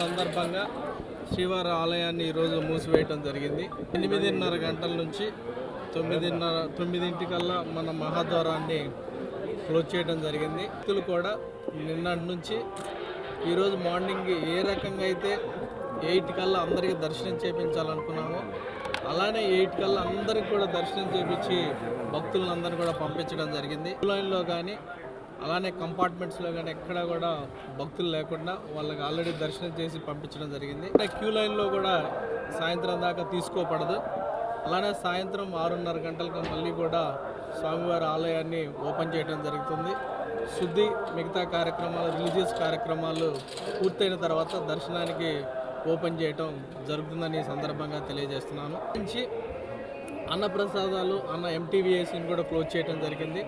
సందర్భంగా శ్రీవారి ఆలయాన్ని ఈరోజు మూసివేయటం జరిగింది. 8:30 గంటల నుంచి 9:30 మన మహాద్వారాన్ని క్లోజ్ చేయడం జరిగింది. భక్తులు కూడా నిన్నటి నుంచి ఈరోజు మార్నింగ్ ఏ రకంగా అయితే 8 కల్లా అందరికీ దర్శనం చేయించాలనుకున్నామో అలానే 8 కల్లా అందరికి కూడా దర్శనం చేయించి భక్తులందరినీ కూడా పంపించడం జరిగింది. క్యూ లైన్లో కానీ అలానే కంపార్ట్మెంట్స్లో కానీ ఎక్కడా కూడా భక్తులు లేకుండా వాళ్ళకి ఆల్రెడీ దర్శనం చేసి పంపించడం జరిగింది. క్యూ లైన్లో కూడా సాయంత్రం దాకా తీసుకోపడదు. అలానే సాయంత్రం 6:30 గంటలకు మళ్ళీ కూడా స్వామివారి ఆలయాన్ని ఓపెన్ చేయడం జరుగుతుంది. శుద్ధి మిగతా కార్యక్రమాలు రిలీజియస్ కార్యక్రమాలు పూర్తయిన తర్వాత దర్శనానికి ఓపెన్ చేయటం జరుగుతుందని సందర్భంగా తెలియజేస్తున్నాను. నుంచి అన్నప్రసాదాలు ఎంటీవీఎస్ని కూడా క్లోజ్ చేయడం జరిగింది.